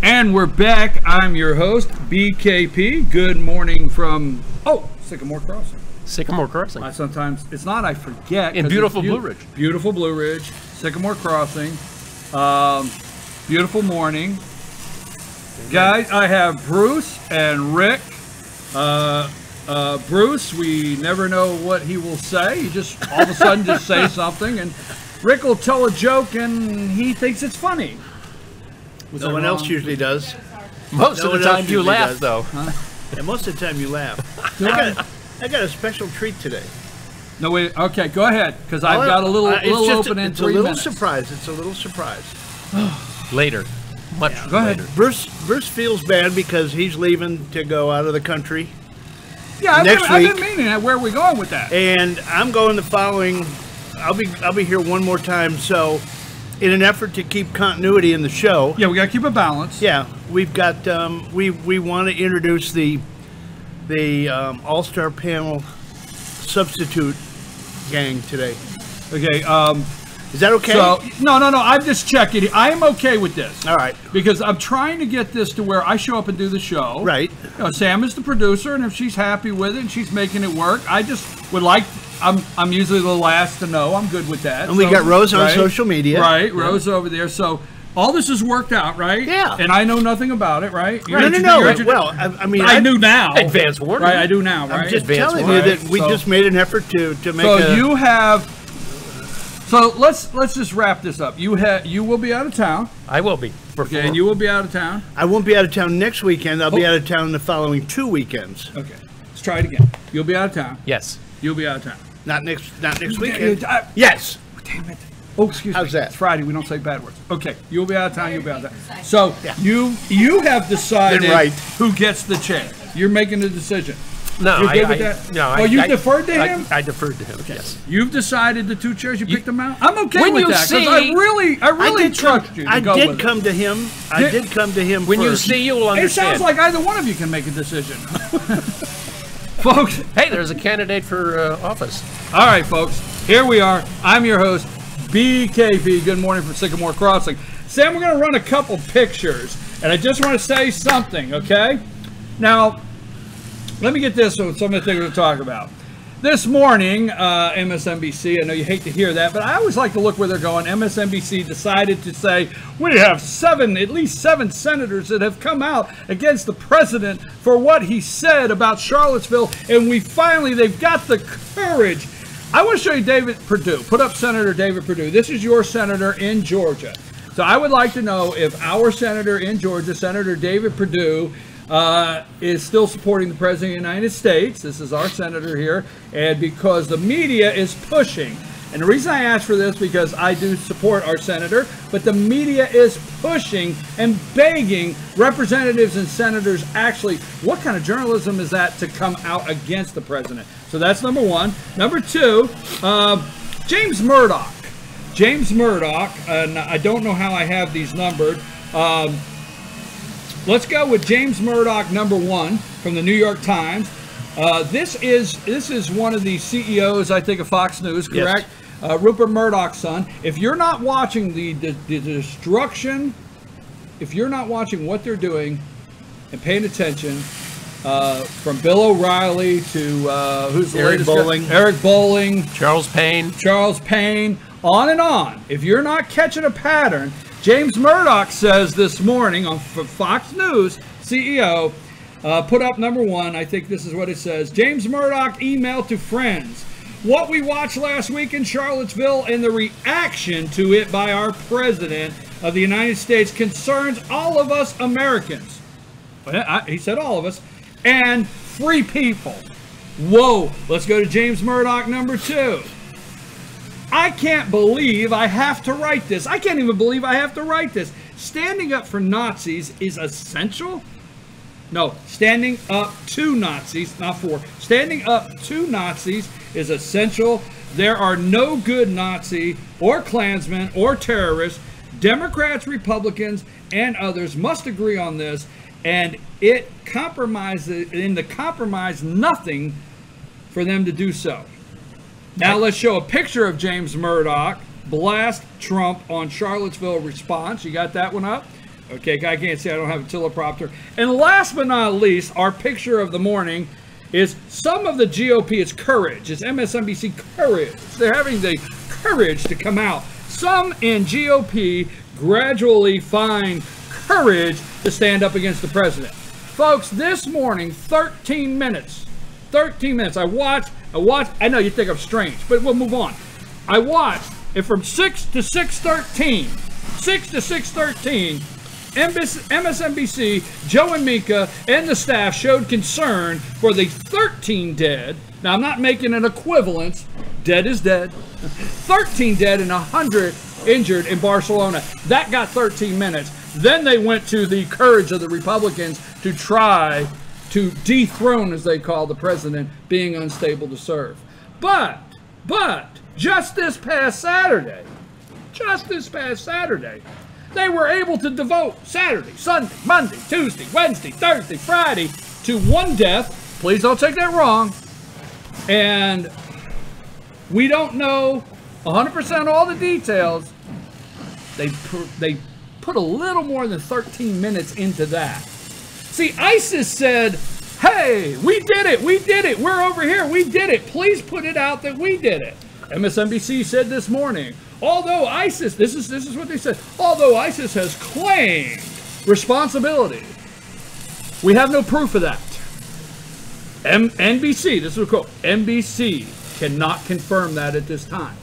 And we're back. I'm your host, BKP. Good morning from, Sycamore Crossing. Sycamore Crossing. Sometimes, it's not, I forget. In beautiful Blue Ridge. Beautiful Blue Ridge, Sycamore Crossing. Beautiful morning. Guys, I have Bruce and Rick. Bruce, we never know what he will say. He just all of a sudden just say something, and Rick will tell a joke and he thinks it's funny. No one else usually does. Most of the time you laugh, though. And most of the time you laugh. I got a special treat today. No, wait. Okay, go ahead, because I've got a little open in 3 minutes. It's a little surprise. Later. Much go ahead. later. Bruce feels bad because he's leaving to go out of the country. Yeah, I've been meaning that. Where are we going with that? And I'm going the following. I'll be here one more time. So, in an effort to keep continuity in the show, yeah, we got to keep it balanced. Yeah, we've got we want to introduce the All-Star Panel substitute gang today. Okay. Is that okay? So no. I'm just checking. I am okay with this. All right. Because I'm trying to get this to where I show up and do the show. Right. Sam is the producer, and if she's happy with it and she's making it work, I just would like. I'm usually the last to know. I'm good with that. And we got Rose on social media. Right. Rose over there. So all this is worked out, right? Yeah. And I know nothing about it, right? No. Well, I mean, I knew now. Advance warning. Right. I do now. Right. I'm just telling you that we just made an effort to make. So you have. So let's just wrap this up. You will be out of town. I will be. Okay, and you will be out of town. I won't be out of town next weekend. I'll be out of town the following 2 weekends. Okay, let's try it again. You'll be out of town. Yes. You'll be out of town. Not next weekend. Yes. Damn it. Oh, excuse me. How's that? It's Friday. We don't say bad words. Okay, you'll be out of town. You'll be out of town. So you have decided who gets the chair. You're making the decision. No, You're good with that? No. Oh, you deferred to him? I deferred to him. Okay. Yes. You've decided the 2 chairs. You picked them out. I'm okay with that because I really trust you. I did come to him. I did come to him. When first. you see, you will understand. It sounds like either one of you can make a decision, folks. Hey, there's a candidate for office. All right, folks. Here we are. I'm your host, BKP. Good morning from Sycamore Crossing. Sam, we're going to run a couple pictures, and I just want to say something. Okay? Now. Let me get this on some of the things we're going to talk about. This morning, MSNBC, I know you hate to hear that, but I always like to look where they're going. MSNBC decided to say, we have at least seven senators that have come out against the president for what he said about Charlottesville, and they've got the courage. I want to show you David Perdue. Put up Senator David Perdue. This is your senator in Georgia. So I would like to know if our senator in Georgia, Senator David Perdue, is still supporting the President of the United States. This is our senator here, and because the media is pushing. And the reason I ask for this because I do support our senator, but the media is pushing and begging representatives and senators actually, what kind of journalism is that to come out against the president? So that's number one. Number two, James Murdoch. James Murdoch, and I don't know how I have these numbered. Let's go with James Murdoch, number one, from the New York Times. This is one of the CEOs, I think, of Fox News, correct? Yes. Rupert Murdoch's son. If you're not watching the destruction, if you're not watching what they're doing and paying attention, from Bill O'Reilly to who's the latest guy? Eric Bolling, Charles Payne, on and on. If you're not catching a pattern, James Murdoch says this morning on Fox News, CEO, put up number one. I think this is what it says. James Murdoch email to friends. What we watched last week in Charlottesville and the reaction to it by our President of the United States concerns all of us Americans. He said all of us. And free people. Whoa. Let's go to James Murdoch number two. I can't believe I have to write this. I can't even believe I have to write this. Standing up for Nazis is essential? No, standing up to Nazis, not for. Standing up to Nazis is essential. There are no good Nazi or Klansmen or terrorists. Democrats, Republicans, and others must agree on this. And it compromises, in the compromise, nothing for them to do so. Now let's show a picture of James Murdoch. Blast Trump on Charlottesville response. You got that one up? Okay, I can't see. I don't have a teleprompter. And last but not least, our picture of the morning is some of the GOP. It's courage. It's MSNBC courage. They're having the courage to come out. Some in GOP gradually find courage to stand up against the president. Folks, this morning, 13 minutes. 13 minutes. I watched. I know you think I'm strange, but we'll move on. I watched, and from 6 to 6:13, MSNBC, Joe and Mika, and the staff showed concern for the 13 dead. Now, I'm not making an equivalence. Dead is dead. 13 dead and 100 injured in Barcelona. That got 13 minutes. Then they went to the courage of the Republicans to try to dethrone, as they call the president, being unstable to serve. But, just this past Saturday, they were able to devote Saturday, Sunday, Monday, Tuesday, Wednesday, Thursday, Friday to one death. Please don't take that wrong. And we don't know 100% all the details. They put a little more than 13 minutes into that. See, ISIS said, hey, we did it, we're over here, we did it, please put it out that we did it. MSNBC said this morning, although ISIS, this is what they said, although ISIS has claimed responsibility, we have no proof of that. NBC, this is a quote, NBC cannot confirm that at this time.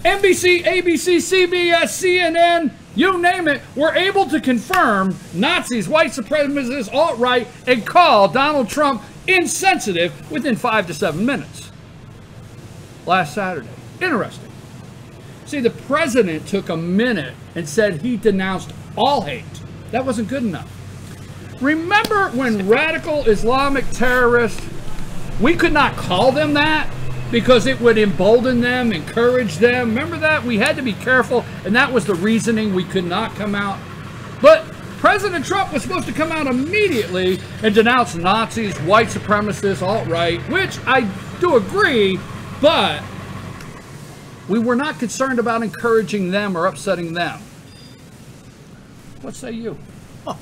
NBC, ABC, CBS, CNN, you name it, were able to confirm Nazis, white supremacists, alt-right, and call Donald Trump insensitive within 5 to 7 minutes. Last Saturday. Interesting. See, the president took a minute and said he denounced all hate. That wasn't good enough. Remember when radical Islamic terrorists, we could not call them that because it would embolden them, encourage them. Remember that? We had to be careful, and that was the reasoning we could not come out. But President Trump was supposed to come out immediately and denounce Nazis, white supremacists, alt-right, which I do agree, but we were not concerned about encouraging them or upsetting them. What say you? Oh,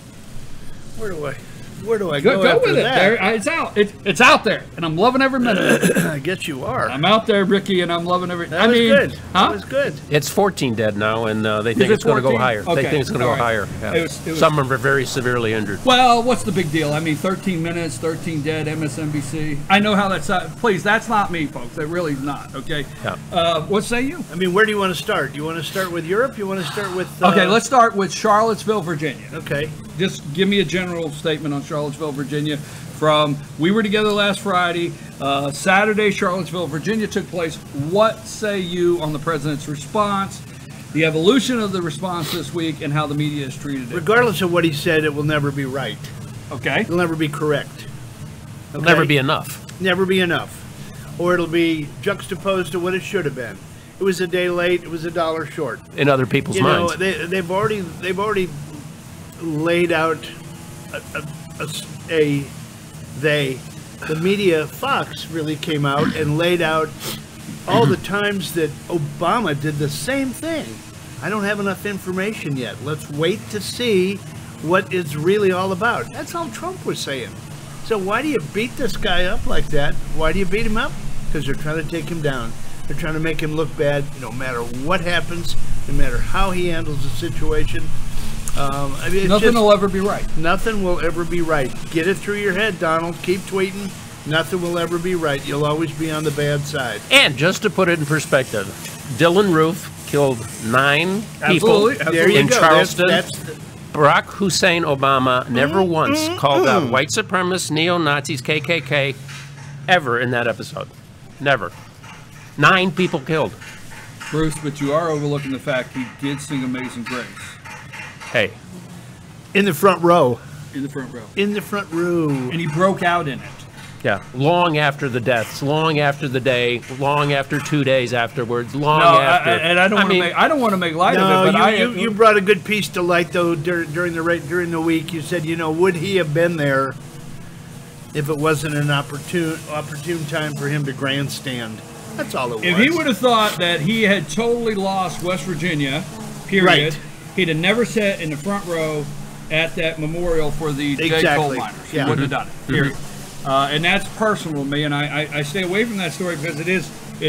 where do I go with it? that? There, it's out. It's out there, and I'm loving every minute of it. I guess you are. I'm out there, Ricky, and I'm loving every. That was good. Huh? That was good. It's 14 dead now, and they think it's going to go higher. Okay. They think it's going to go higher. Yeah. It was, some of them are very severely injured. Well, what's the big deal? I mean, 13 minutes, 13 dead, MSNBC. I know how that's. Please, that's not me, folks. It really is not. Okay. Yeah. What say you? I mean, where do you want to start? Do you want to start with Europe? You want to start with? Okay, let's start with Charlottesville, Virginia. Okay. Just give me a general statement on Charlottesville, Virginia. From we were together last Friday, Saturday, Charlottesville, Virginia took place. What say you on the president's response, the evolution of the response this week, and how the media has treated it? Regardless of what he said, it will never be right. Okay. It'll never be correct. It'll never be enough. Never be enough. Or it'll be juxtaposed to what it should have been. It was a day late. It was $1 short. In other people's minds. They've already laid out the media, Fox really came out and laid out all the times that Obama did the same thing. I don't have enough information yet. Let's wait to see what it's really all about. That's all Trump was saying. So why do you beat this guy up like that? Why do you beat him up? Because they're trying to take him down. They're trying to make him look bad no matter what happens, no matter how he handles the situation. I mean, nothing will ever be right. Nothing will ever be right. Get it through your head, Donald. Keep tweeting. Nothing will ever be right. You'll always be on the bad side. And just to put it in perspective, Dylan Roof killed 9 people in Charleston. Barack Hussein Obama never once called out white supremacists, neo-Nazis, KKK, ever in that episode. Never. 9 people killed. Bruce, but you are overlooking the fact he did sing Amazing Grace. Hey. In the front row. In the front row. In the front row. And he broke out in it. Yeah, long after the deaths, long after the day, long after 2 days afterwards, after. And I don't want to make light of it, but you brought a good piece to light though during the week. You said, would he have been there if it wasn't an opportune time for him to grandstand? That's all it was. If he would have thought that he had totally lost West Virginia, period. Right. He'd have never sat in the front row at that memorial for the J. coal miners. Yeah. He wouldn't have done it. Period. And that's personal to me, and I stay away from that story because it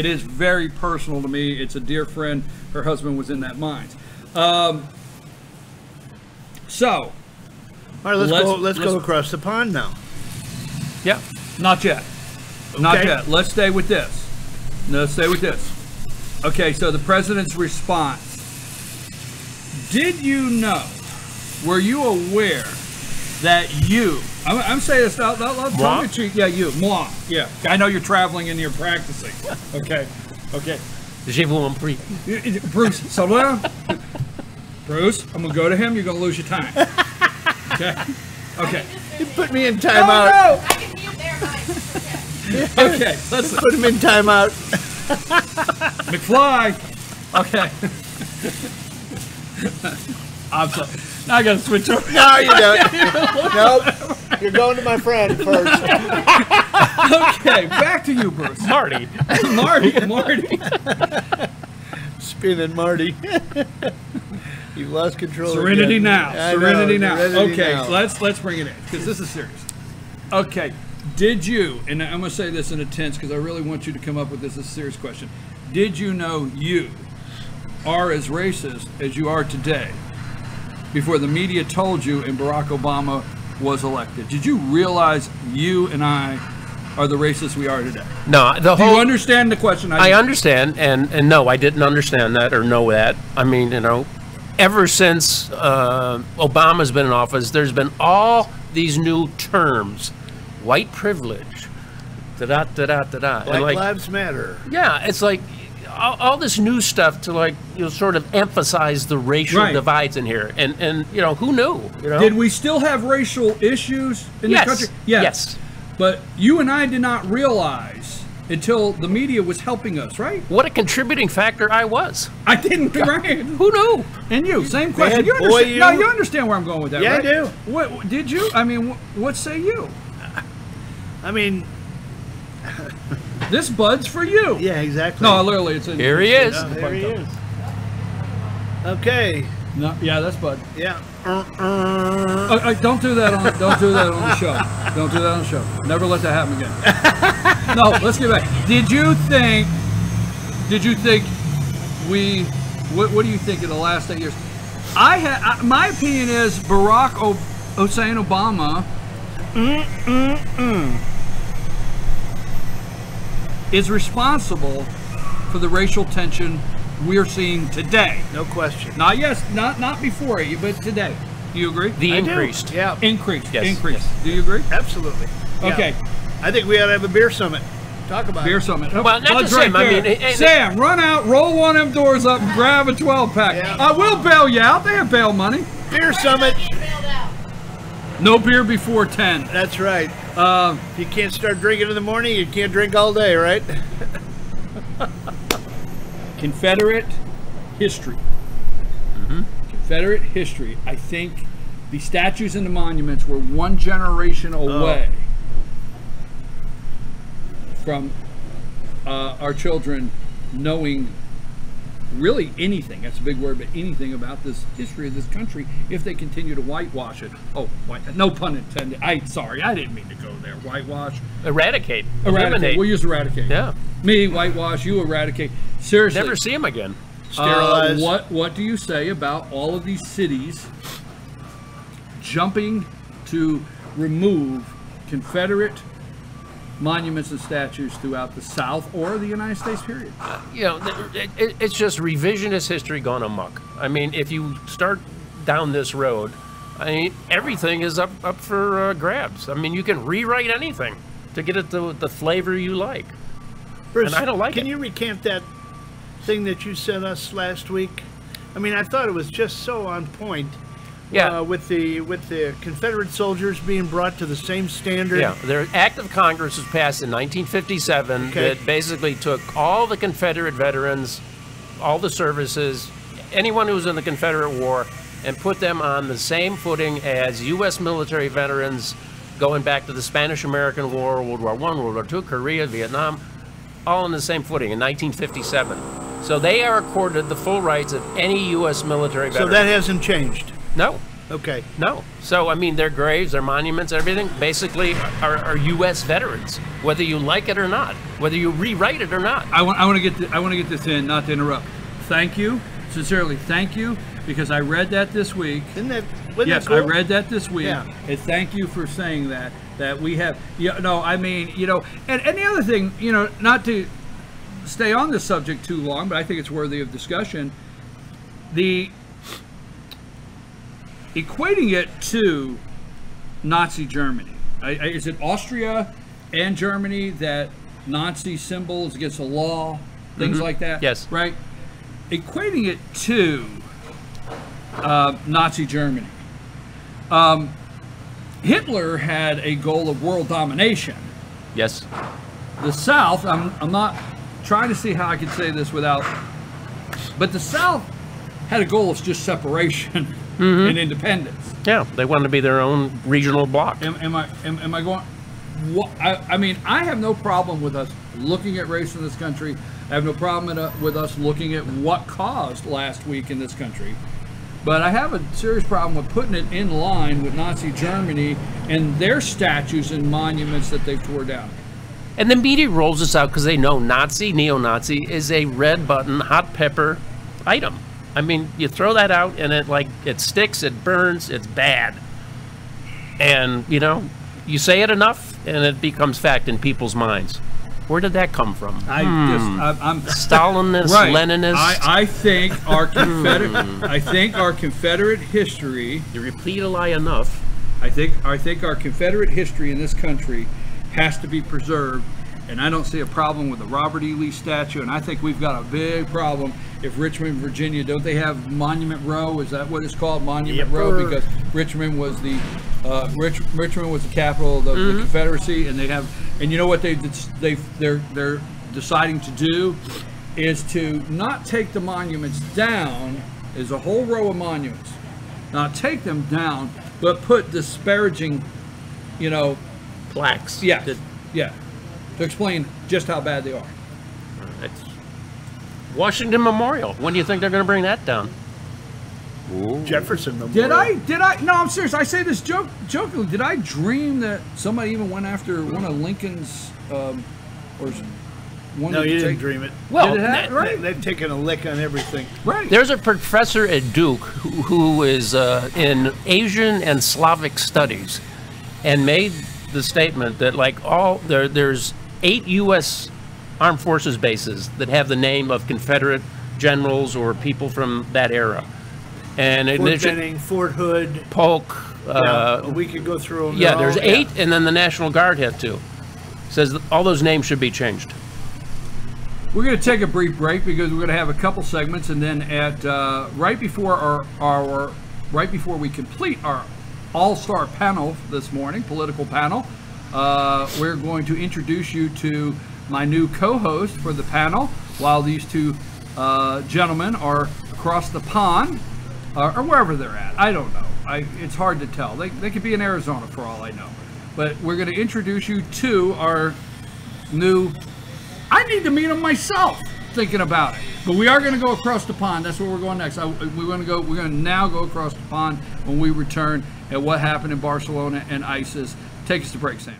is very personal to me. It's a dear friend. Her husband was in that mines. So, all right, let's go across the pond now. Yeah. Not yet. Not yet. Let's stay with this. Okay, so the president's response. Did you know, were you aware that you, I'm saying this out loud, yeah, you, moi, yeah. I know you're traveling and you're practicing. Okay. Je vous en prie. Bruce, so now, Bruce, I'm going to go to him, you're going to lose your time. Okay. You put me in timeout. No. I can mute their mic. Okay, let's put him in timeout. McFly. Okay. I'm sorry. Now I got to switch over. No, you don't. Nope. You're going to my friend first. Okay, back to you, Bruce. Marty. Marty. Spinning Marty. You lost control. Serenity again. now. Serenity now. Okay, now. let's bring it in because this is serious. Okay, did you? And I'm going to say this in a tense because I really want you to come up with this as a serious question. Did you know you are as racist as you are today before the media told you and Barack Obama was elected? Did you realize you and I are the racists we are today? No, Do you understand the question? I understand, and no, I didn't understand that or know that. I mean, ever since Obama's been in office, there's been all these new terms, white privilege, da-da-da-da-da-da. Black Lives Matter. Yeah, it's like all this new stuff to sort of emphasize the racial divides in here, and who knew? Did we still have racial issues in the country? Yes. But you and I did not realize until the media was helping us, right? What a contributing factor I was. I didn't, right? Who knew? And you, same question. You understand where I'm going with that, right? Yeah, I do. What did you? I mean, what say you? I mean, this Bud's for you. Yeah, exactly. No, literally, it's in. Here he is. There he is. Okay. No, yeah, that's Bud. Yeah. Don't do that on. Don't do that on the show. Don't do that on the show. Never let that happen again. No, let's get back. Did you think we? What do you think in the last 8 years? My opinion is Barack Hussein Obama is responsible for the racial tension we're seeing today. No question. Not before you, but today. Do you agree? The increased. Yeah. Increased. Yes. Increased. Yes. Do you agree? Absolutely. Okay. Yeah. I think we ought to have a beer summit. Talk about Beer it. summit. Well, not Bud's just him. there. I mean, Sam, run out, roll one of them doors up, and grab a 12-pack. Yeah. I will bail you out. They have bail money. Beer summit. Bailed out. No beer before 10. That's right. If you can't start drinking in the morning, you can't drink all day, right? Confederate history. Confederate history. I think the statues and the monuments were one generation away from our children knowing really anything, that's a big word, but anything about this history of this country if they continue to whitewash it. Oh, no pun intended. Sorry, I didn't mean to go there. Whitewash. Eradicate. Eradicate. We'll use eradicate. Yeah. Me, whitewash, you eradicate. Seriously. Never see him again. Sterilize. What do you say about all of these cities jumping to remove Confederate monuments and statues throughout the South or the United States, period? It's just revisionist history gone amok. I mean, if you start down this road, I mean, everything is up for grabs. I mean, you can rewrite anything to get it the flavor you like. Bruce, and I don't like it. Can you recant that thing that you sent us last week? I mean, I thought it was just so on point. Yeah. With the Confederate soldiers being brought to the same standard. Yeah, their act of Congress was passed in 1957 that basically took all the Confederate veterans, all the services, anyone who was in the Confederate War, and put them on the same footing as U.S. military veterans going back to the Spanish-American War, World War I, World War II, Korea, Vietnam, all on the same footing in 1957. So they are accorded the full rights of any U.S. military veteran. So that hasn't changed? No. Okay. No. So, I mean, their graves, their monuments, everything, basically are U.S. veterans, whether you like it or not, whether you rewrite it or not. I want to get this in, not to interrupt. Thank you, sincerely, thank you, because I read that this week. Wasn't yes, that cool? I read that this week. Yeah. And thank you for saying that we have. No, I mean, and the other thing, not to stay on this subject too long, but I think it's worthy of discussion. The equating it to Nazi Germany. Is it Austria and Germany that Nazi symbols against the law, things like that? Yes. Right? Equating it to Nazi Germany. Hitler had a goal of world domination. Yes. The South, I'm not trying to see how I could say this without, but the South had a goal of just separation and independence. Yeah, they wanted to be their own regional bloc. Am I going? What, I mean, I have no problem with us looking at race in this country. I have no problem with us looking at what caused last week in this country. But I have a serious problem with putting it in line with Nazi Germany and their statues and monuments that they've tore down. And the media rolls this out because they know neo-Nazi is a red button, hot pepper item. I mean, you throw that out and it sticks, it burns, it's bad. And, you say it enough and it becomes fact in people's minds. Where did that come from? I'm Stalinist, right. Leninist. I think our Confederate history. You repeat a lie enough. I think our Confederate history in this country has to be preserved, and I don't see a problem with the Robert E. Lee statue. And I think we've got a big problem if Richmond, Virginia, don't they have Monument Row? Is that what it's called, Monument Row? Because Richmond was the capital of the Confederacy, and they have. And you know what they're deciding to do is to not take the monuments down. There's a whole row of monuments. Not take them down, but put disparaging, plaques. Yeah, to explain just how bad they are. It's Washington Memorial. When do you think they're going to bring that down? Ooh. Jefferson Memorial. Did I? No, I'm serious. I say this jokingly. Did I dream that somebody even went after one of Lincoln's, or one? No, you didn't dream it. Well, they've taken a lick on everything. Right. There's a professor at Duke who is in Asian and Slavic studies, and made the statement that there's 8 U.S. Armed Forces bases that have the name of Confederate generals or people from that era. And Fort Benning, Fort Hood, Polk. We could go through them. Yeah, there's 8, and then the National Guard have 2. Says all those names should be changed. We're going to take a brief break because we're going to have a couple segments, and then at right before we complete our all-star panel this morning, political panel, we're going to introduce you to my new co-host for the panel while these two gentlemen are across the pond. Or wherever they're at. I don't know. It's hard to tell. They could be in Arizona for all I know. But we're going to introduce you to our new... I need to meet them myself, thinking about it. But we are going to go across the pond. That's where we're going next. We're going to now go across the pond when we return at what happened in Barcelona and ISIS. Take us to break, Sam.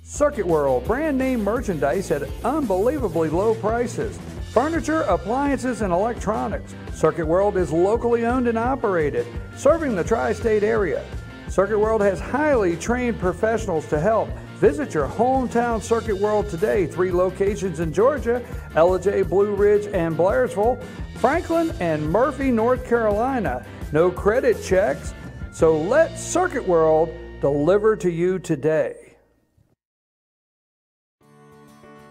Circuit World, brand name merchandise at unbelievably low prices. Furniture, appliances, and electronics. Circuit World is locally owned and operated, serving the tri-state area. Circuit World has highly trained professionals to help. Visit your hometown Circuit World today. 3 locations in Georgia, Ellijay, Blue Ridge, and Blairsville, Franklin, and Murphy, North Carolina. No credit checks, so let Circuit World deliver to you today.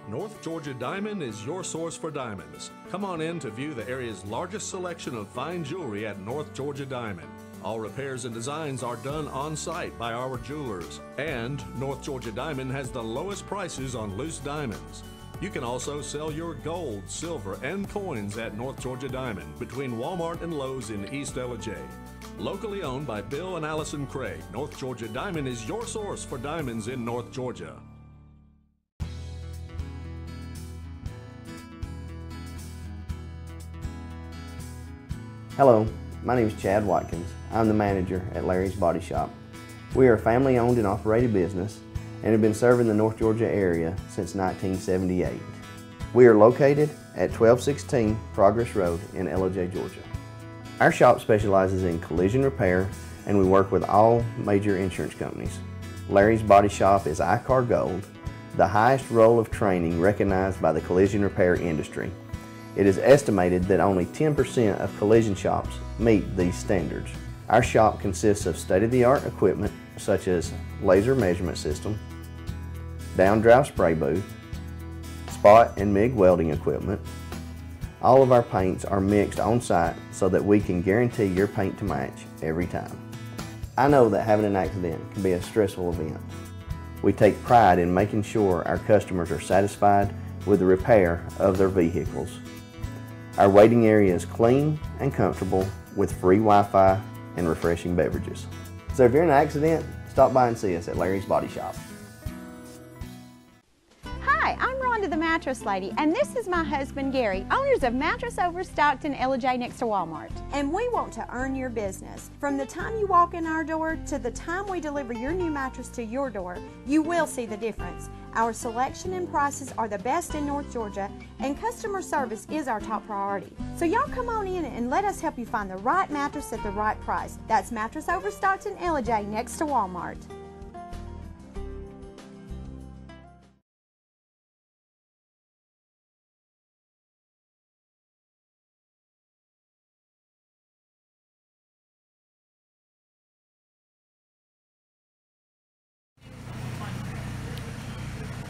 North Georgia Diamond is your source for diamonds. Come on in to view the area's largest selection of fine jewelry at North Georgia Diamond. All repairs and designs are done on site by our jewelers. And North Georgia Diamond has the lowest prices on loose diamonds. You can also sell your gold, silver, and coins at North Georgia Diamond between Walmart and Lowe's in East Ellijay. Locally owned by Bill and Allison Craig, North Georgia Diamond is your source for diamonds in North Georgia. Hello, my name is Chad Watkins. I'm the manager at Larry's Body Shop. We are a family-owned and operated business and have been serving the North Georgia area since 1978. We are located at 1216 Progress Road in Ellijay, Georgia. Our shop specializes in collision repair and we work with all major insurance companies. Larry's Body Shop is ICAR Gold, the highest role of training recognized by the collision repair industry. It is estimated that only 10% of collision shops meet these standards. Our shop consists of state-of-the-art equipment such as laser measurement system, down-drive spray booth, spot and MIG welding equipment. All of our paints are mixed on site so that we can guarantee your paint to match every time. I know that having an accident can be a stressful event. We take pride in making sure our customers are satisfied with the repair of their vehicles. Our waiting area is clean and comfortable with free Wi-Fi and refreshing beverages. So if you're in an accident, stop by and see us at Larry's Body Shop. Hi, I'm Rhonda the Mattress Lady, and this is my husband Gary, owners of Mattress Overstocked in Ellijay next to Walmart. And we want to earn your business. From the time you walk in our door to the time we deliver your new mattress to your door, you will see the difference. Our selection and prices are the best in North Georgia, and customer service is our top priority. So y'all come on in and let us help you find the right mattress at the right price. That's Mattress Overstocked in Ellijay next to Walmart.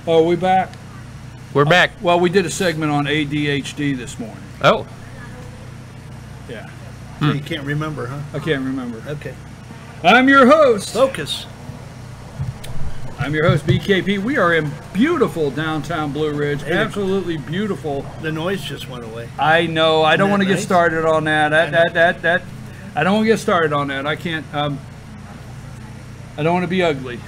Oh, are we back? We're back. Well, we did a segment on ADHD this morning. Oh. Yeah. So you can't remember, huh? I can't remember. Okay. I'm your host. Focus. I'm your host, BKP. We are in beautiful downtown Blue Ridge. Hey, absolutely beautiful. The noise just went away. I know. I don't want to get nice? started on that. I don't want to get started on that. I can't. I don't want to be ugly.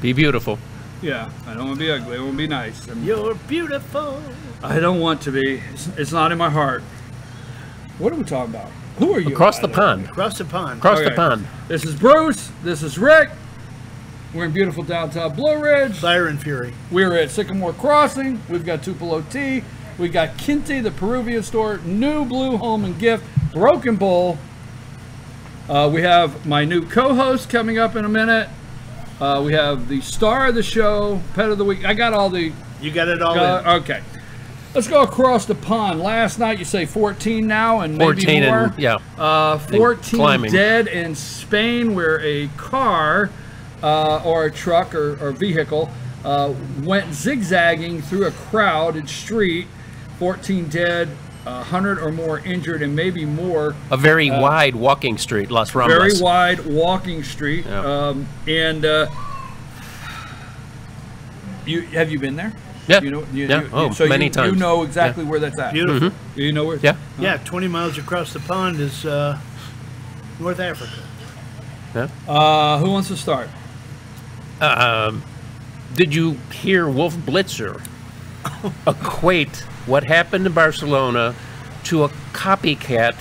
Be beautiful. Yeah, I don't want to be ugly. I want to be nice. You're beautiful. I don't want to be. It's not in my heart. What are we talking about? Who are you? Across the pond. Across the pond. Across Okay. the pond. This is Bruce. This is Rick. We're in beautiful downtown Blue Ridge. Siren Fury. We're at Sycamore Crossing. We've got Tupelo Tea. We've got Kinty, the Peruvian store, New Blue Home and Gift, Broken Bowl. We have my new co-host coming up in a minute. We have the star of the show, pet of the week. I got all the... You got it all in. Okay. Let's go across the pond. Last night, you say 14 now and maybe 14 more. and, yeah. 14 climbing. dead in Spain where a car or a truck or vehicle went zigzagging through a crowded street. 14 dead, 100 or more injured, and maybe more. A very wide walking street, Las Ramblas. Very wide walking street. Yeah. Have you been there? Yeah. So many times. You know exactly where that's at. Beautiful. Mm-hmm. You know where? Yeah. Yeah, 20 miles across the pond is North Africa. Yeah. Who wants to start? Did you hear Wolf Blitzer equate what happened in Barcelona to a copycat,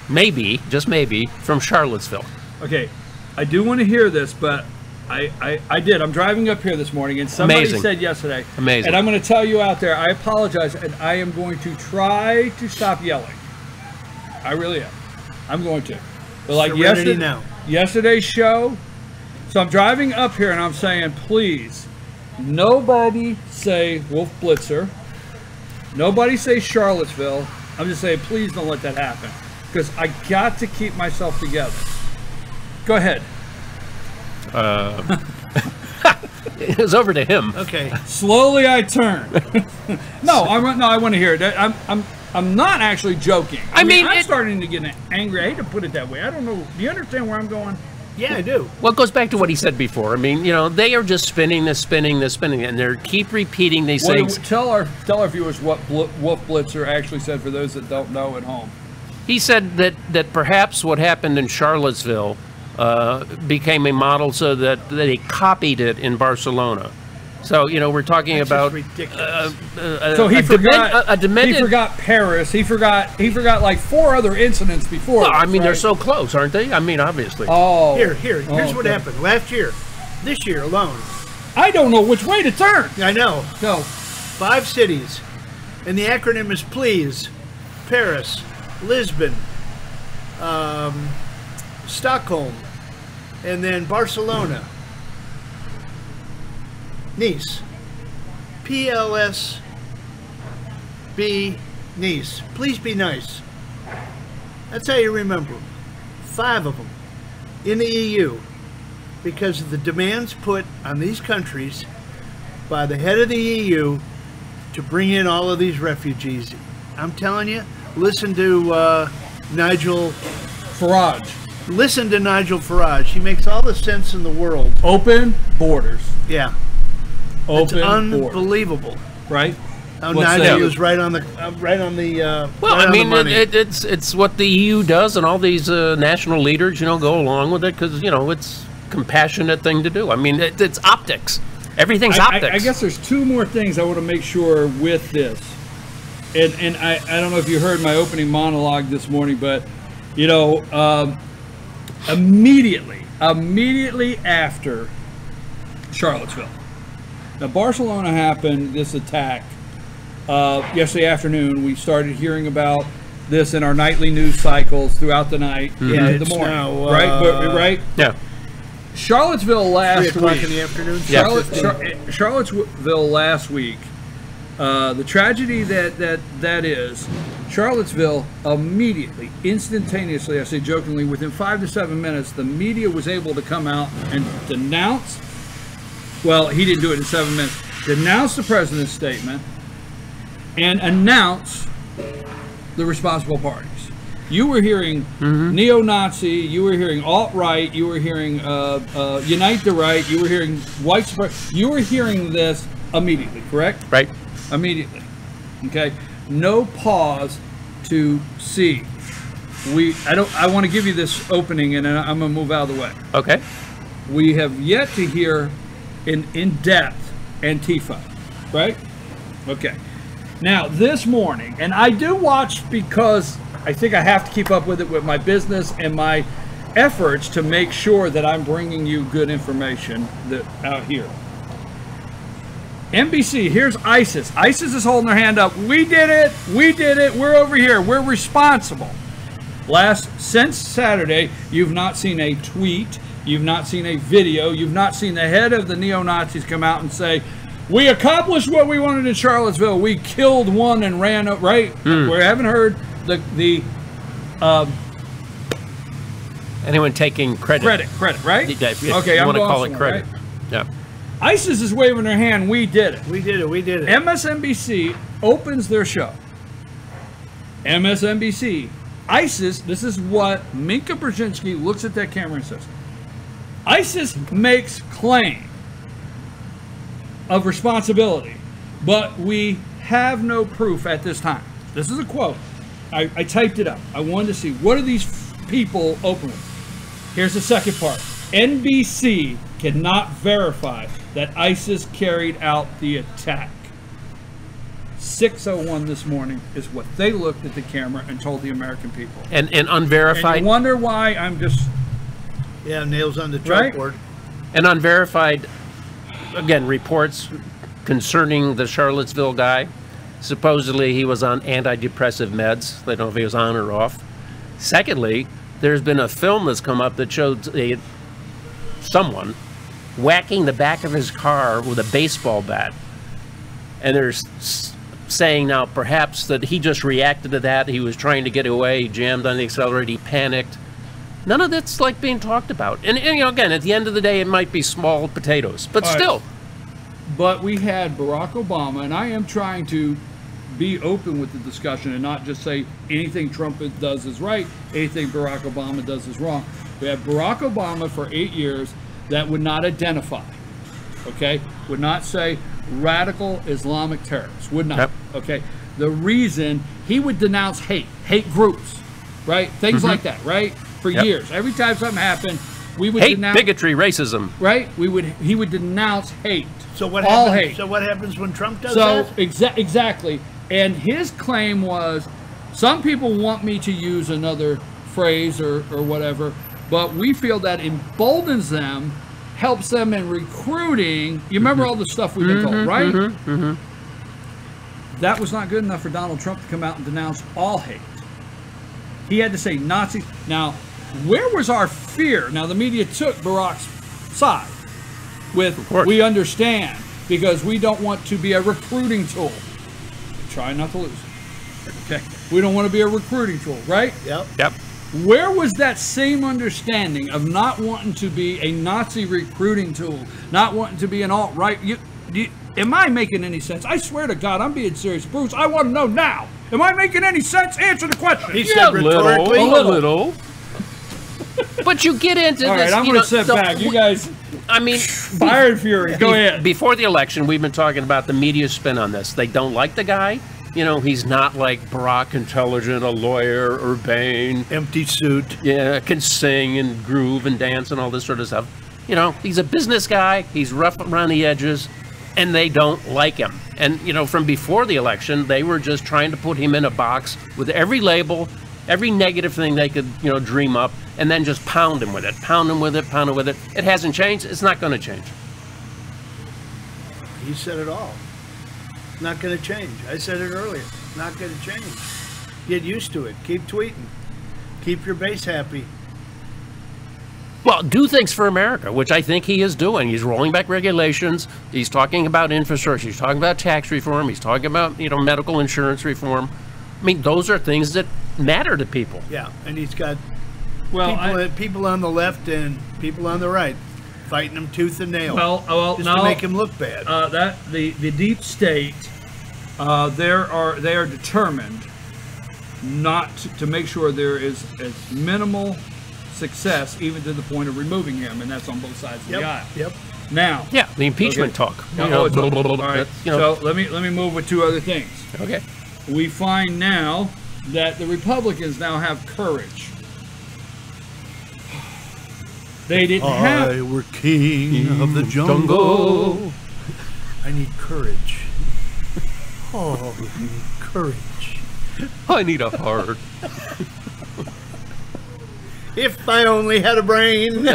maybe, just maybe, from Charlottesville? Okay, I do want to hear this, but I did. I'm driving up here this morning, and somebody Amazing. said yesterday. Amazing. And I'm going to tell you out there, I apologize, and I am going to try to stop yelling. I really am. I'm going to. But like Serenity now. Yesterday's show, so I'm driving up here, and I'm saying, please, nobody say Wolf Blitzer. Nobody say Charlottesville. I'm just saying, please don't let that happen, because I got to keep myself together. Go ahead. It was over to him. Okay. Slowly I turn. I want to hear it. I'm not actually joking. I mean I'm starting to get angry. I hate to put it that way. I don't know. Do you understand where I'm going? Yeah, I do. Well, it goes back to what he said before. I mean, you know, they are just spinning, and they keep repeating these things. Tell our viewers what Wolf Blitzer actually said for those that don't know at home. He said that perhaps what happened in Charlottesville became a model so that they copied it in Barcelona. So, you know, we're talking about ridiculous. So he forgot Paris. He forgot like 4 other incidents before. Well, I mean, they're so close, aren't they? I mean, obviously. Oh. Here's what happened. Last year, this year alone. I don't know which way to turn. I know. No. 5 cities. And the acronym is PLEASE. Paris, Lisbon, Stockholm, and then Barcelona. Nice. PLSB Nice. Please be nice. That's how you remember them. 5 of them in the EU because of the demands put on these countries by the head of the EU to bring in all of these refugees. I'm telling you, listen to Nigel Farage. Listen to Nigel Farage. He makes all the sense in the world. Open borders. Yeah. Open it's unbelievable, right? How Nigel is right on the well, right I mean, it's what the EU does, and all these national leaders, you know, go along with it because you know it's a compassionate thing to do. I mean, it's optics. Everything's optics. I guess there's 2 more things I want to make sure with this, and I don't know if you heard my opening monologue this morning, but you know, immediately after Charlottesville. Now, Barcelona happened, this attack, yesterday afternoon. We started hearing about this in our nightly news cycles throughout the night and the morning. Now, right? Yeah. Charlottesville last 3 o'clock in the afternoon. Charlottesville last week. The tragedy that is, Charlottesville immediately, instantaneously, I say jokingly, within 5 to 7 minutes, the media was able to come out and denounce. Well, he didn't do it in 7 minutes. Denounce the president's statement and announce the responsible parties. You were hearing neo-Nazi, you were hearing alt-right, you were hearing Unite the Right, you were hearing white supremacy. You were hearing this immediately, correct? Right. Immediately. Okay. No pause to see. I want to give you this opening, and I'm going to move out of the way. Okay. We have yet to hear in depth Antifa, right? Okay. Now this morning, and I do watch because I think I have to keep up with it with my business and my efforts to make sure that I'm bringing you good information out here. NBC, here's ISIS. ISIS is holding their hand up. We did it. We did it. We're over here. We're responsible. Since Saturday, you've not seen a tweet. You've not seen a video. You've not seen the head of the neo-Nazis come out and say, we accomplished what we wanted in Charlottesville. We killed one and ran up, right? We haven't heard the anyone taking credit. Credit, right? Yeah, okay, you I'm want to going call it somewhere, credit. Right? Yeah. ISIS is waving their hand. We did it. We did it. We did it. MSNBC opens their show. MSNBC. ISIS, this is what Minka Brzezinski looks at that camera and says. ISIS makes claim of responsibility, but we have no proof at this time. This is a quote. I typed it up. I wanted to see, what are these people open with? Here's the second part. NBC cannot verify that ISIS carried out the attack. 6:01 this morning is what they looked at the camera and told the American people. And unverified. And you wonder why I'm just... Yeah, nails on the chalkboard. Right? And unverified, again, reports concerning the Charlottesville guy. Supposedly he was on antidepressive meds. They don't know if he was on or off. Secondly, there's been a film that's come up that showed someone whacking the back of his car with a baseball bat. And there's saying now perhaps that he just reacted to that. He was trying to get away, he jammed on the accelerator, he panicked. None of that's like being talked about. And you know, again, at the end of the day, it might be small potatoes, but still. But we had Barack Obama, and I am trying to be open with the discussion and not just say anything Trump does is right, anything Barack Obama does is wrong. We had Barack Obama for 8 years that would not identify, okay? Would not say radical Islamic terrorists, would not, okay? The reason he would denounce hate groups, right? Things like that, right? For years. Every time something happened, we would denounce bigotry, racism. Right? He would denounce hate. So what all happens, hate. So what happens when Trump does that? Exactly. And his claim was, some people want me to use another phrase or whatever, but we feel that emboldens them, helps them in recruiting. You remember all the stuff we've been told, right? That was not good enough for Donald Trump to come out and denounce all hate. He had to say Nazis. Now, where was our fear? Now, the media took Barack's side with, we understand, because we don't want to be a recruiting tool. Try not to lose it. Okay. We don't want to be a recruiting tool, right? Yep. Where was that same understanding of not wanting to be a Nazi recruiting tool, not wanting to be an alt-right? Am I making any sense? I swear to God, I'm being serious. Bruce, I want to know now. Am I making any sense? Answer the question. He said rhetorically. A little. But you get into all this. All right, I'm going to sit back. You guys, I mean, fire and fury. Go ahead. Before the election, we've been talking about the media's spin on this. They don't like the guy. You know, he's not like Barack, intelligent, a lawyer, urbane. Empty suit. Yeah, can sing and groove and dance and all this sort of stuff. You know, he's a business guy. He's rough around the edges. And they don't like him. And, you know, from before the election, they were just trying to put him in a box with every label, every negative thing they could, you know, dream up, and then just pound him with it, pound him with it, pound him with it. It hasn't changed. It's not going to change. He said it all. Not going to change. I said it earlier. Not going to change. Get used to it. Keep tweeting. Keep your base happy. Well, do things for America, which I think he is doing. He's rolling back regulations. He's talking about infrastructure. He's talking about tax reform. He's talking about, you know, medical insurance reform. I mean, those are things that matter to people. Yeah, and he's got well, people on the left and people on the right fighting him tooth and nail. Well, just to make him look bad. The deep state, they are determined not to make sure there is as minimal success, even to the point of removing him, and that's on both sides of the aisle. Yep. Now, the impeachment talk. All right. So let me move with two other things. Okay. We find now that the Republicans now have courage. They didn't have. We're king of the jungle. I need courage. Oh, I need courage. I need a heart. If I only had a brain.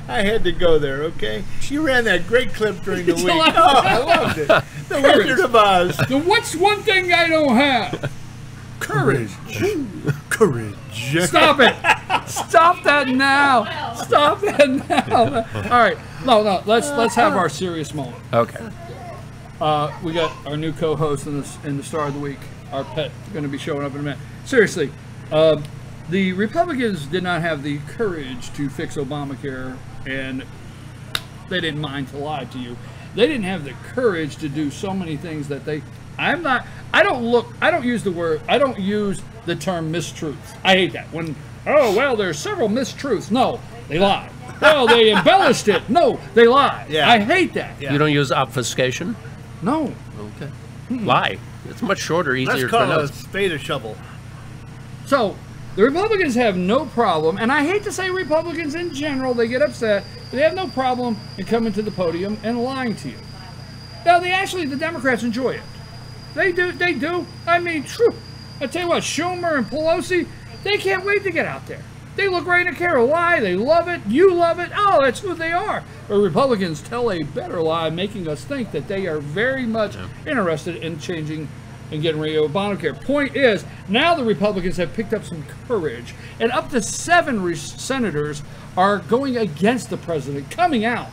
I had to go there, okay? She ran that great clip during the week. Oh, I loved it. The Wizard of Oz. So what's one thing I don't have? Courage. Courage. Stop it. Stop that now. Stop that now. All right. No. Let's have our serious moment. Okay. We got our new co-host in the Star of the Week. Our pet going to be showing up in a minute. Seriously. The Republicans did not have the courage to fix Obamacare, and they didn't mind to lie to you. They didn't have the courage to do so many things that I don't use the term mistruth. I hate that. There's several mistruths. No, they lie. Well, they embellished it. No, they lie. Yeah. I hate that. Yeah. You don't use obfuscation? No. Okay. Lie. It's much shorter, easier to pronounce. Let's call a spade a shovel. So, the Republicans have no problem, and I hate to say Republicans in general, they get upset, but they have no problem in coming to the podium and lying to you. Now, the Democrats enjoy it. They do. I mean, I tell you what, Schumer and Pelosi, they can't wait to get out there. They look right and care a lie. They love it. You love it. Oh, that's who they are. But Republicans tell a better lie, making us think that they are very much interested in changing and getting rid of Obamacare. Point is, now the Republicans have picked up some courage, and up to 7 senators are going against the president, coming out.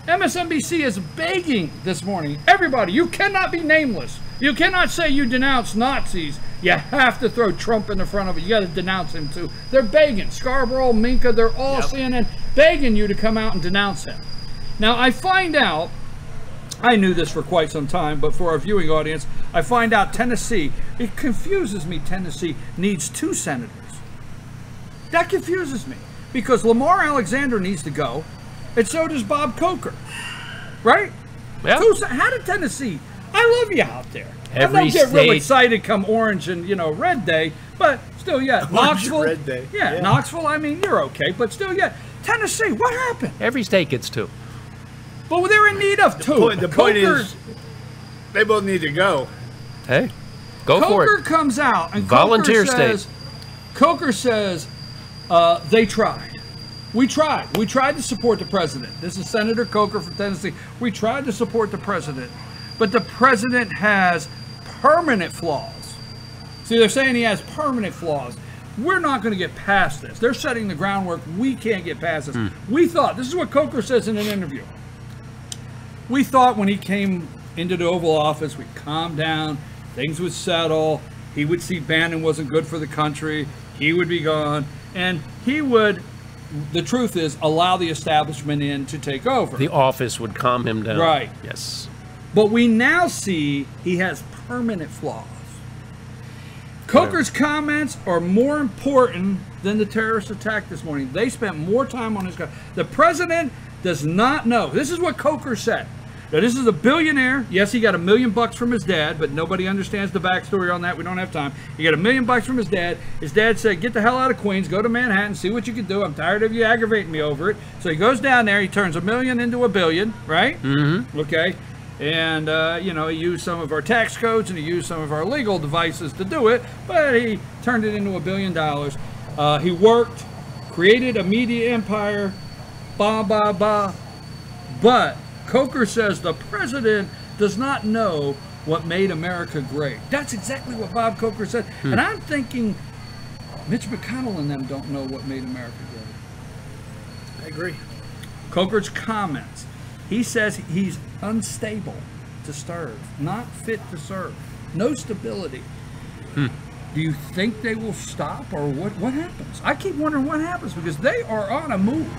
MSNBC is begging this morning, everybody, you cannot be nameless. You cannot say you denounce Nazis. You have to throw Trump in the front of it. You got to denounce him too. They're begging. Scarborough, Minka, they're all CNN begging you to come out and denounce him. Now, I find out I knew this for quite some time, but for our viewing audience, I find out Tennessee, it confuses me Tennessee needs 2 senators. That confuses me because Lamar Alexander needs to go, and so does Bob Coker, right? Yeah. How did Tennessee, I love you out there. I Every don't get real state- excited come orange and, red day, but still, yeah. Knoxville, red day. Yeah, Yeah. Knoxville, I mean, you're okay, but still, yeah. Tennessee, what happened? Every state gets 2. Well, they're in need of 2. The point is, they both need to go. Hey, go for Coker it. comes out and Volunteer Coker says they tried. We tried. We tried to support the president. This is Senator Coker from Tennessee. We tried to support the president, but the president has permanent flaws. See, they're saying he has permanent flaws. We're not going to get past this. They're setting the groundwork. We can't get past this. We thought, this is what Coker says in an interview. We thought when he came into the Oval Office, we'd calm down, things would settle, he would see Bannon wasn't good for the country, he would be gone, and he would, the truth is, allow the establishment in to take over. The office would calm him down. Right. Yes. But we now see he has permanent flaws. Coker's comments are more important than the terrorist attack this morning. They spent more time on his... The president does not know. This is what Coker said. Now, this is a billionaire. Yes, he got $1 million from his dad, but nobody understands the backstory on that. We don't have time. He got $1 million from his dad. His dad said, get the hell out of Queens, go to Manhattan, see what you can do. I'm tired of you aggravating me over it. So he goes down there. He turns $1 million into $1 billion, right? Mm-hmm. Okay. And, he used some of our tax codes and he used some of our legal devices to do it, but he turned it into $1 billion. He worked, created a media empire, but Coker says the president does not know what made America great. That's exactly what Bob Coker said. And I'm thinking Mitch McConnell and them don't know what made America great. I agree. Coker's comments. He says he's unstable to serve, not fit to serve, no stability. Do you think they will stop, or what happens? I keep wondering what happens because they are on a move.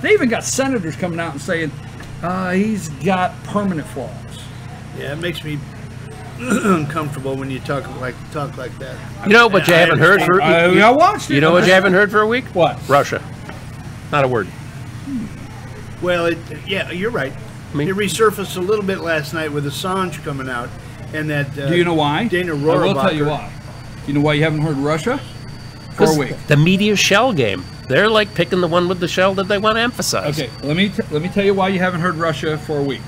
They even got senators coming out and saying he's got permanent flaws. Yeah, it makes me uncomfortable when you talk like that. You know what you haven't heard for... I watched it. You know what you haven't heard for a week? What? Russia. Not a word. Well, yeah, you're right. Me? It resurfaced a little bit last night with Assange coming out, and that. Do you know why? Dana I Rohrabacher. will tell you why. You know why you haven't heard Russia? For a week. The media shell game. They're like picking the one with the shell that they want to emphasize. Okay, let me tell you why you haven't heard Russia for a week.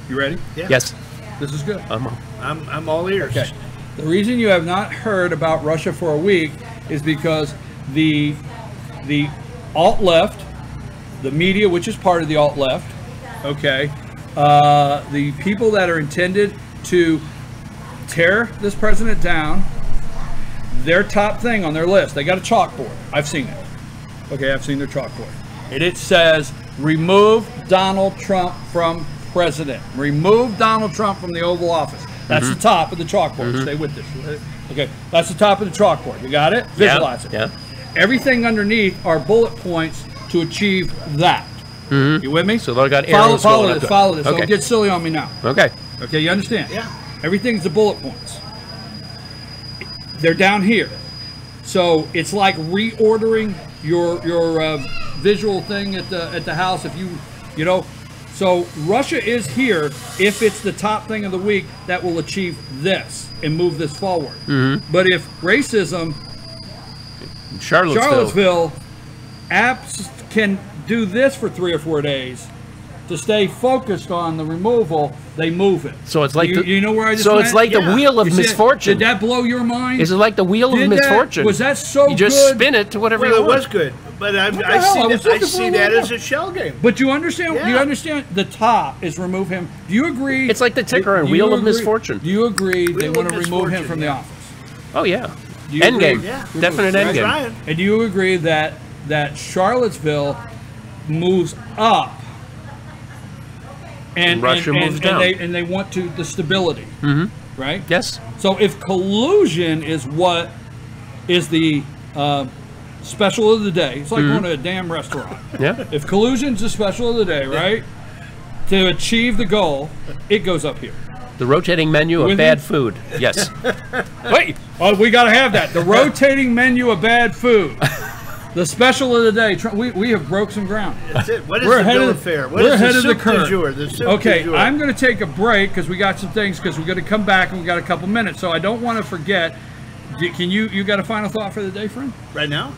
You ready? Yeah. Yes. This is good. I'm all ears. Okay. The reason you have not heard about Russia for a week is because the alt-left, the media, which is part of the alt-left, okay, the people that are intended to tear this president down, their top thing on their list, they got a chalkboard. I've seen it. Okay, I've seen their chalkboard. And it says, remove Donald Trump from president. Remove Donald Trump from the Oval Office. That's the top of the chalkboard. Stay with this. Okay, that's the top of the chalkboard. You got it? Visualize it. Yeah. Everything underneath are bullet points to achieve that. You with me? So they got arrows follow going this. up. Follow this. Okay. Don't get silly on me now. Okay. Okay, you understand? Yeah. Everything's the bullet points. They're down here. So it's like reordering your visual thing at the house. If you know, so Russia is here if it's the top thing of the week that will achieve this and move this forward. But if racism, Charlottesville, apps can do this for 3 or 4 days to stay focused on the removal, they move it. So it's like you know where I just So went? it's like the wheel of You see it? misfortune. Did that blow your mind? Is it like the wheel of misfortune? Was that so You just good? spin it to whatever Well, you it want. was good, but I the hell? I was see looking for a that little as a shell game. But you understand? Yeah. You understand? The top is remove him. Do you agree? It's like the ticker on do Wheel you of agree- Misfortune. Do you agree they Wheel want of to remove him Misfortune, from the yeah. office? Oh, yeah. Do you Endgame. agree? Yeah. Definite Right. endgame. Ryan. And do you agree that Charlottesville moves up and Russia moves down. and they want to the stability, right? Yes. So if collusion is what is the special of the day, it's like going to a damn restaurant. Yeah. If collusion's the special of the day, right? to achieve the goal, it goes up here. The rotating menu of bad food. Yes. Wait. Oh, we got to have that. The rotating menu of bad food. The special of the day. We have broke some ground. That's it. What is the bill of fare? What is the soup du jour? Okay, I'm going to take a break because we got some things because we're going to come back and we got a couple minutes. So I don't want to forget. Can you got a final thought for the day, friend? Right now?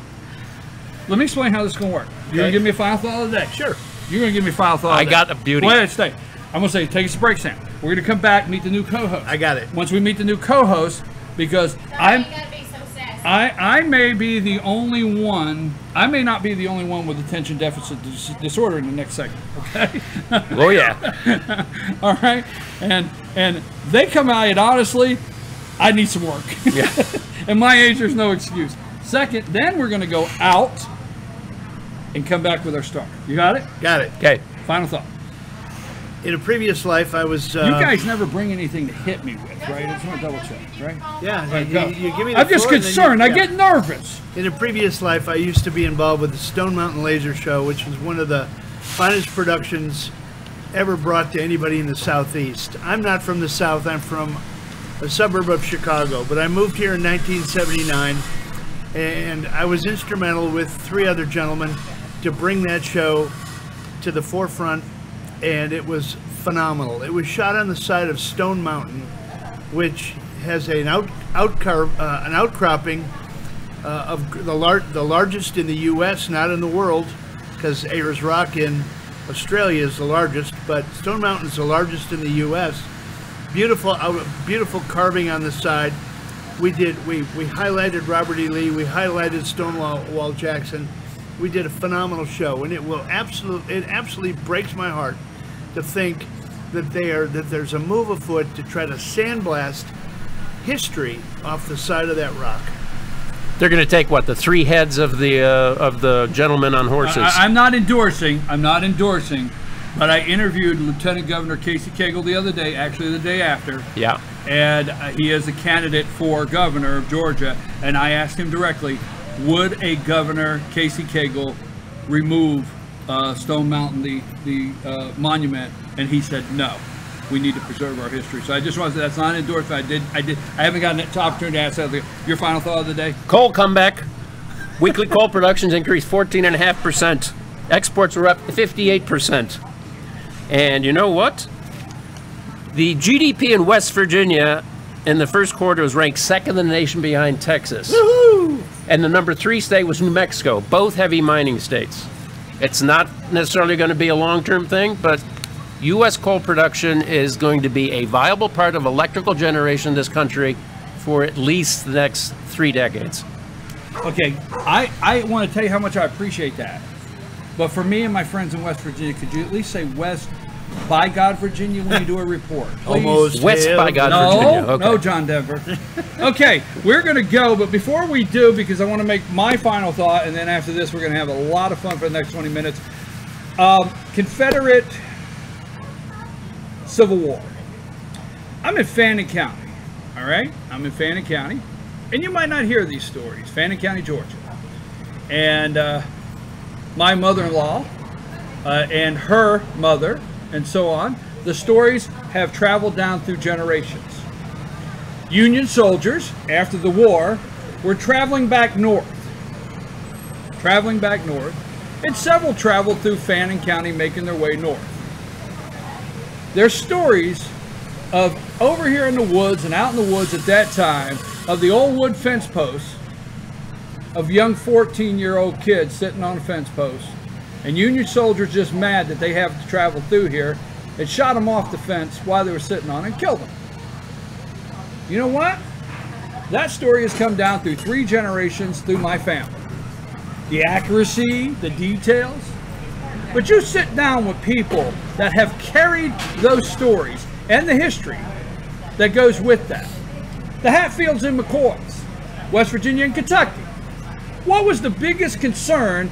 Let me explain how this is going to work. You're going to give me a final thought of the day? Sure. You're going to give me a final thought of the day. I got a beauty. Wait, stay. I'm going to say take us a break, Sam. We're going to come back, meet the new co-host. I got it. Once we meet the new co-host, because I may be the only one. I may not be the only one with attention deficit disorder in the next segment. Okay. Oh yeah. All right. And they come out and honestly, I need some work. Yeah. At my age, there's no excuse. Second, then we're going to go out and come back with our star. You got it? Got it. Okay. Final thought. In a previous life, I was. You guys never bring anything to hit me with, right? I just want to double check, right? Yeah. Right, you give me the I'm just floor, concerned. I get nervous. In a previous life, I used to be involved with the Stone Mountain Laser Show, which was one of the finest productions ever brought to anybody in the Southeast. I'm not from the South. I'm from a suburb of Chicago, but I moved here in 1979, and I was instrumental with 3 other gentlemen to bring that show to the forefront, and it was phenomenal. It was shot on the side of Stone Mountain, which has an outcropping of the largest in the U.S., not in the world, because Ayers Rock in Australia is the largest, but Stone Mountain is the largest in the U.S. Beautiful carving on the side. We highlighted Robert E. Lee. We highlighted Stonewall Jackson. We did a phenomenal show, and it absolutely breaks my heart to think that there's a move afoot to try to sandblast history off the side of that rock. They're going to take what, the 3 heads of the gentlemen on horses? I'm not endorsing, but I interviewed Lieutenant Governor Casey Cagle the other day, actually the day after. Yeah. And he is a candidate for governor of Georgia, and I asked him directly, would a Governor Casey Cagle remove Stone Mountain, the monument? And he said no. We need to preserve our history. So I just want to say that's not an endorsement. I haven't gotten an opportunity to ask that. Your final thought of the day? Coal comeback. Weekly coal productions increased 14.5%. Exports were up 58%. And you know what? The GDP in West Virginia in the first quarter was ranked 2nd in the nation behind Texas. Woohoo! And the number 3 state was New Mexico, both heavy mining states. It's not necessarily going to be a long-term thing, but U.S. coal production is going to be a viable part of electrical generation in this country for at least the next 3 decades. Okay, I want to tell you how much I appreciate that. But for me and my friends in West Virginia, could you at least say West by God, Virginia, when you do a report? Please? Almost. West by God, Virginia. Okay. No, John Denver. Okay, we're going to go, but before we do, because I want to make my final thought, and then after this, we're going to have a lot of fun for the next 20 minutes. Confederate Civil War. I'm in Fannin County, all right? I'm in Fannin County, and you might not hear these stories. Fannin County, Georgia. And my mother-in-law and her mother, and so on, the stories have traveled down through generations. Union soldiers, after the war, were traveling back north, and several traveled through Fannin County, making their way north. There's stories of over here in the woods and out in the woods at that time of the old wood fence posts of young 14-year-old kids sitting on a fence post, and Union soldiers just mad that they have to travel through here and shot them off the fence while they were sitting on it and killed them. You know what? That story has come down through 3 generations through my family. The accuracy, the details. But you sit down with people that have carried those stories and the history that goes with that. The Hatfields and McCoys, West Virginia and Kentucky. What was the biggest concern?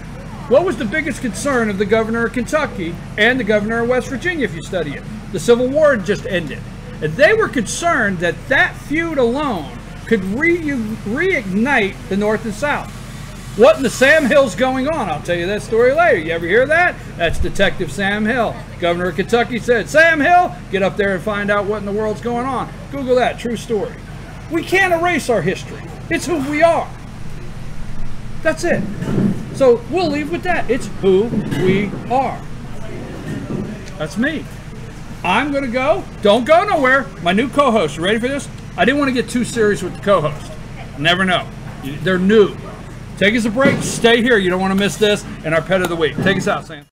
What was the biggest concern of the governor of Kentucky and the governor of West Virginia, if you study it? The Civil War had just ended. And they were concerned that that feud alone could reignite the North and South. What in the Sam Hill's going on? I'll tell you that story later. You ever hear that? That's Detective Sam Hill. Governor of Kentucky said, Sam Hill, get up there and find out what in the world's going on. Google that. True story. We can't erase our history. It's who we are. That's it. So we'll leave with that. It's who we are. That's me. I'm going to go. Don't go nowhere. My new co-host. You ready for this? I didn't want to get too serious with the co-host. Never know. They're new. Take us a break. Stay here. You don't want to miss this and our pet of the week. Take us out, Sam.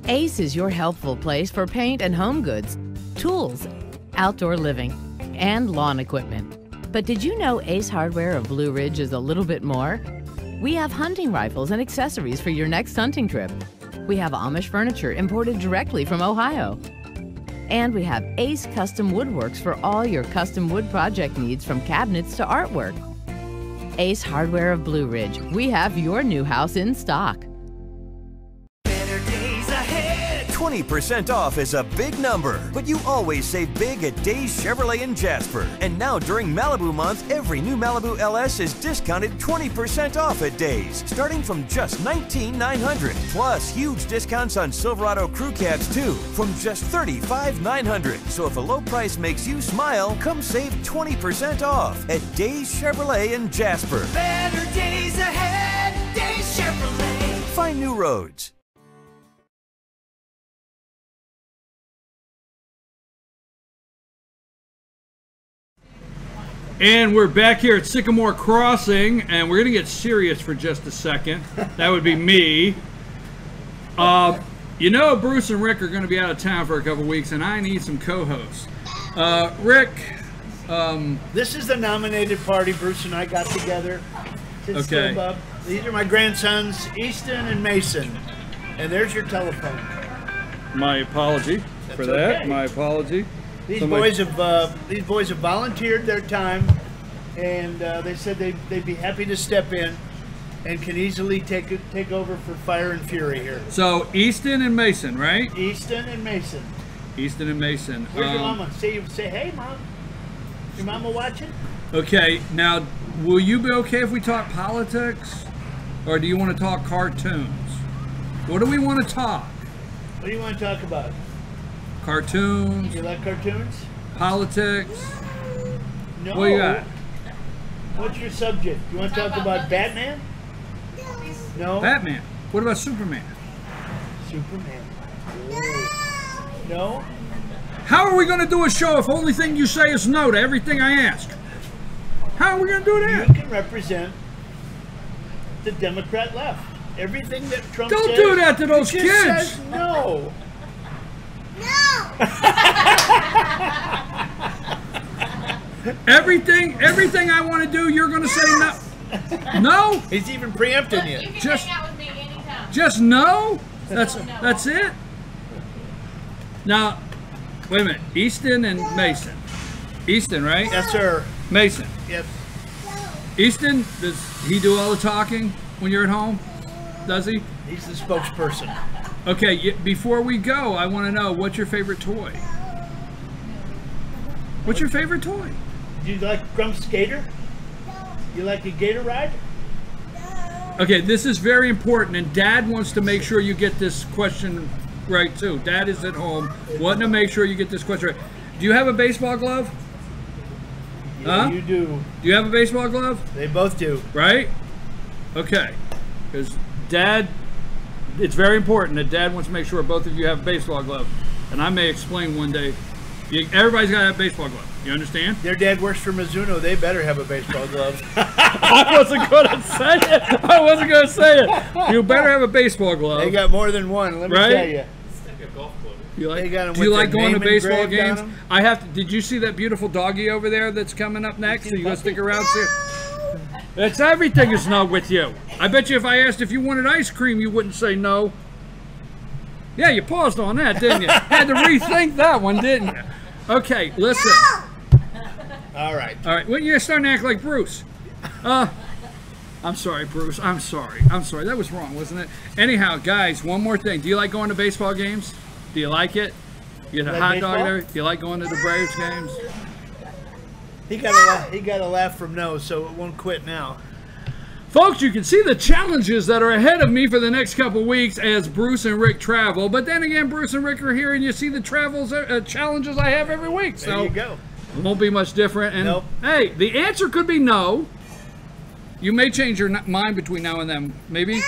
Ace is your helpful place for paint and home goods, tools, outdoor living, and lawn equipment. But did you know Ace Hardware of Blue Ridge is a little bit more? We have hunting rifles and accessories for your next hunting trip. We have Amish furniture imported directly from Ohio. And we have Ace Custom Woodworks for all your custom wood project needs, from cabinets to artwork. Ace Hardware of Blue Ridge. We have your new house in stock. 20% off is a big number, but you always save big at Days Chevrolet in Jasper. And now during Malibu month, every new Malibu LS is discounted 20% off at Days, starting from just $19,900. Plus, huge discounts on Silverado crew cabs too, from just $35,900. So if a low price makes you smile, come save 20% off at Days Chevrolet in Jasper. Better days ahead, Days Chevrolet. Find new roads. And we're back here at Sycamore Crossing, and we're going to get serious for just a second. That would be me. You know, Bruce and Rick are going to be out of town for a couple weeks, and I need some co-hosts. Rick. This is the nominated party Bruce and I got together. Okay. These are my grandsons, Easton and Mason. And there's your telephone. My apology for that. Okay. My apology. These boys have volunteered their time, and they said they'd be happy to step in and can easily take over for Fire and Fury here. So Easton and Mason, right? Easton and Mason. Easton and Mason. Where's your mama? Say hey, Mom. Your mama watching? Okay, now will you be okay if we talk politics, or do you want to talk cartoons? What do we want to talk? What do you want to talk about? Cartoons. You like cartoons? Politics. No. What you got? What's your subject? You want to talk about Batman? No. Batman. What about Superman? Superman. No. How are we going to do a show if only thing you say is no to everything I ask? How are we going to do that? You can represent the Democrat left. Everything that Trump says. Don't do that to those kids. Says no. Everything I want to do, you're going to say no. No? He's even preempting you. You can Just- hang out with me anytime. Just no? That's it? Now, wait a minute. Easton and Mason. Easton, right? Yes, sir. Mason. Yes. Easton, does he do all the talking when you're at home? Does he? He's the spokesperson. Okay, before we go, I want to know, what's your favorite toy? What's your favorite toy? Do you like Grump's Gator? You like a gator ride? Okay, this is very important, and Dad wants to make sure you get this question right, too. Dad is at home wanting to make sure you get this question right. Do you have a baseball glove? Yeah, Huh? you do. Do you have a baseball glove? They both do. Right? Okay. Because Dad, it's very important that Dad wants to make sure both of you have a baseball glove. And I may explain one day. Everybody's got to have a baseball glove. You understand? Their dad works for Mizuno. They better have a baseball glove. I wasn't going to say it. I wasn't going to say it. You better have a baseball glove. They got more than one, let me tell you. You like, They got 'em do you with like their going to name baseball engraved on games? 'em. I have to. Did you see that beautiful doggy over there that's coming up next? Are you going to stick around? It's everything is no with you. I bet you if I asked if you wanted ice cream, you wouldn't say no. Yeah, you paused on that, didn't you? Had to rethink that one, didn't you? Okay, listen. All right. All right. Well, you're starting to act like Bruce. I'm sorry, Bruce. I'm sorry. That was wrong, wasn't it? Anyhow, guys, one more thing. Do you like going to baseball games? Do you like it? You get a hot dog there? Do you like going to the Braves games? He got a laugh from no, so it won't quit now. Folks, you can see the challenges that are ahead of me for the next couple weeks as Bruce and Rick travel. But then again, Bruce and Rick are here, and you see the challenges I have every week. So There you go. it won't be much different. And Nope. hey, the answer could be no. You may change your mind between now and then. Maybe.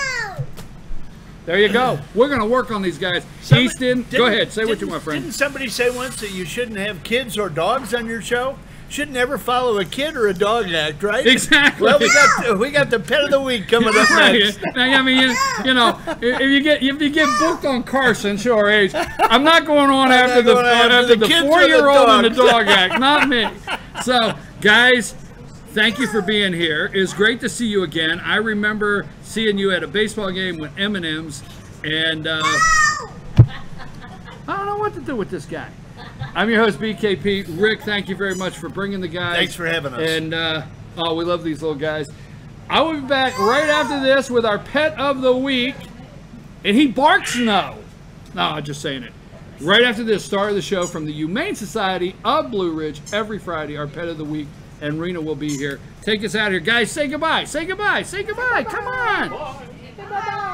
There you go. We're going to work on these guys. Easton, go ahead. Say what you want, friend. Didn't somebody say once that you shouldn't have kids or dogs on your show? Should never follow a kid or a dog act, right? Exactly. Well, we got the pet of the week coming up Right. next. Now, I mean, you know, if you get booked on Carson, show our age. I'm not going on after the 4-year-old and the dog act. Not me. So, guys, thank you for being here. It's great to see you again. I remember seeing you at a baseball game with M&M's, and I don't know what to do with this guy. I'm your host, BKP. Rick, thank you very much for bringing the guys. Thanks for having us. And, we love these little guys. I will be back right after this with our pet of the week. And he barks no. No, I'm just saying it. Right after this, star of the show from the Humane Society of Blue Ridge, every Friday, our pet of the week. And Rena will be here. Take us out here. Guys, say goodbye. Say goodbye. Say goodbye. Come on. Bye-bye.